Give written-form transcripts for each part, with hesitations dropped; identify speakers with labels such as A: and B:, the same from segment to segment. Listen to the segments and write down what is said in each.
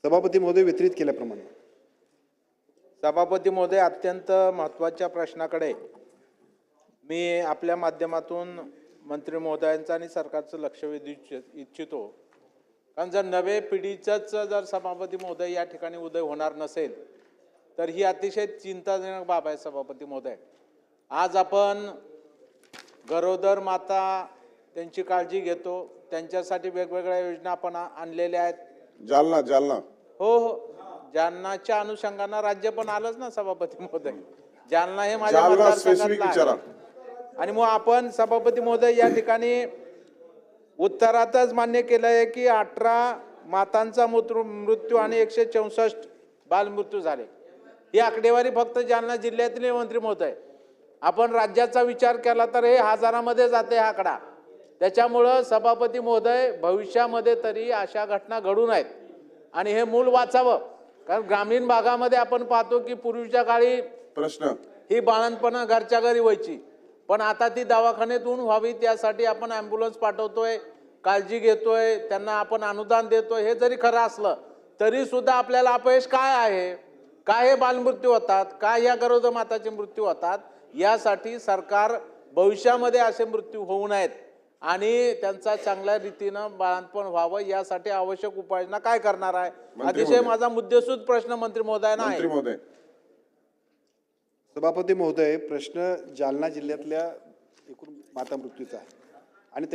A: सभापती महोदय वितरित केल्याप्रमाणे.
B: सभापती महोदय, अत्यंत महत्त्वाच्या प्रश्नाकडे मी आपल्या माध्यमातून मंत्री महोदयांचं आणि सरकारचं लक्ष वेधू इच्छितो. कारण जर नवे पिढीचंच जर सभापती महोदय या ठिकाणी उदय होणार नसेल तर ही अतिशय चिंताजनक बाब आहे. सभापती महोदय, आज आपण गरोदर माता त्यांची काळजी घेतो, त्यांच्यासाठी वेगवेगळ्या योजना आपण आणलेल्या आहेत.
C: जालना
B: हो, जालनाच्या अनुषंगानं राज्य पण आलंच ना सभापती महोदय. जालना हे माझ्या मतदारसंघातलं आहे. आणि मग आपण सभापती महोदय या ठिकाणी उत्तरातच मान्य केलं आहे की 18 मातांचा मृत्यू आणि 164 बालमृत्यू झाले. ही आकडेवारी फक्त जालना जिल्ह्यातील मंत्री महोदय. आपण राज्याचा विचार केला तर हे हजारामध्ये जाते हा आकडा. त्याच्यामुळं सभापती महोदय, भविष्यामध्ये तरी अशा घटना घडू नयेत आणि हे मूल वाचावं. कारण ग्रामीण भागामध्ये आपण पाहतो की पूर्वीच्या काळी
C: प्रश्न
B: ही बाळंतपणं घरच्या घरी व्हायची, पण आता ती दवाखान्यातून व्हावी त्यासाठी आपण ॲम्ब्युलन्स पाठवतोय, काळजी घेतोय, त्यांना आपण अनुदान देतोय. हे जरी खरं असलं तरी सुद्धा आपल्याला अपयश काय आहे, काय हे बालमृत्यू होतात, काय या गरोदर माताचे मृत्यू होतात. यासाठी सरकार भविष्यामध्ये असे मृत्यू होऊ नयेत आणि त्यांचा चांगल्या रीतीनं बाळंतपण व्हावं यासाठी आवश्यक उपाययोजना काय करणार आहे. अतिशय माझा मुद्देसूद प्रश्न मंत्री महोदयांना आहे.
A: सभापती महोदय, प्रश्न जालना जिल्ह्यातल्या एकूण माता मृत्यूचा आहे आणि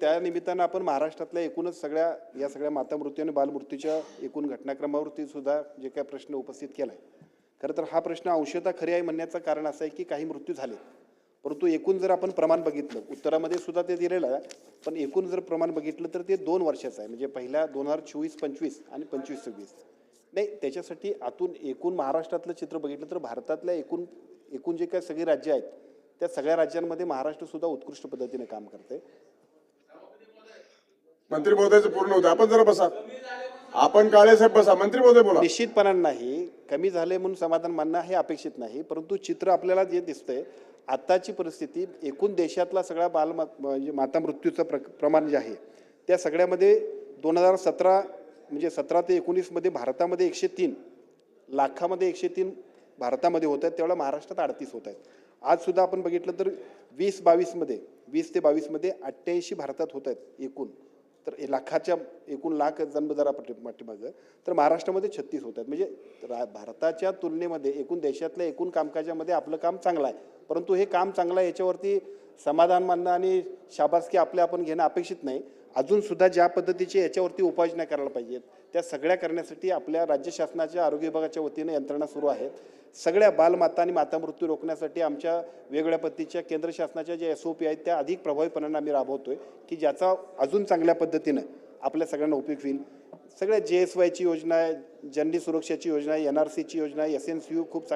A: त्या निमित्तानं आपण महाराष्ट्रातल्या एकूणच या सगळ्या माता मृत्यू आणि बालमृत्यूच्या एकूण घटनाक्रमावरती सुद्धा जे काही प्रश्न उपस्थित केला आहे. खरं तर हा प्रश्न अंशतः खरी आहे म्हणण्याचं कारण असं आहे की काही मृत्यू झाले, परंतु एकूण जर आपण प्रमाण बघितलं, उत्तरामध्ये सुद्धा ते दिलेलं आहे, पण एकूण जर प्रमाण बघितलं तर ते 2 वर्षाचं आहे. म्हणजे पहिल्या 2024-25 आणि 25-26 नाही. त्याच्यासाठी आतून एकूण महाराष्ट्रातलं चित्र बघितलं तर भारतातल्या एकूण जे काही सगळी राज्य आहेत त्या सगळ्या राज्यांमध्ये महाराष्ट्र सुद्धा उत्कृष्ट पद्धतीने काम करते.
C: मंत्री महोदयाचं पूर्ण होतं. आपण जरा बसा, आपण काळे साहेब बसा. मंत्री महोदय बोला.
A: निश्चितपणाने नाही, कमी झाले म्हणून समाधान मानणं हे अपेक्षित नाही, परंतु चित्र आपल्याला जे दिसतंय आताची परिस्थिती, एकूण देशातला सगळा म्हणजे माता मृत्यूचं प्रमाण जे आहे त्या सगळ्यामध्ये 2017 म्हणजे 17 ते 19 मध्ये भारतामध्ये 103 लाखामध्ये 103 भारतामध्ये होत आहेत, त्यावेळेला महाराष्ट्रात 38 होत आहेत. आज सुद्धा आपण बघितलं तर 20 ते 22 मध्ये 88 भारतात होत आहेत एकूण. तर लाखाच्या एकूण लाख जन्मदरा पाठीमागं तर महाराष्ट्रामध्ये 36 होत आहेत. म्हणजे भारताच्या तुलनेमध्ये एकूण देशातल्या एकूण कामकाजामध्ये आपलं काम चांगलं आहे, परंतु हे काम चांगलं आहे याच्यावरती समाधान मानणं आणि शाबासकी आपण घेणं अपेक्षित नाही. अजून सुद्धा ज्या पद्धतीचे याच्यावरती उपाययोजना करायला पाहिजेत त्या सगळ्या करण्यासाठी आपल्या राज्य शासनाच्या आरोग्य विभागाच्या वतीनं यंत्रणा सुरू आहेत. सगळ्या बालमाता आणि माता मृत्यू रोखण्यासाठी आमच्या वेगवेगळ्या पद्धतीच्या केंद्र शासनाच्या ज्या SOP आहेत त्या अधिक प्रभावीपणाने आम्ही राबवतोय की ज्याचा अजून चांगल्या पद्धतीनं आपल्या सगळ्यांना उपयोग होईल. सगळ्या JSYची योजना आहे, जननी सुरक्षाची योजना आहे, NRCची योजना आहे, SNCU खूप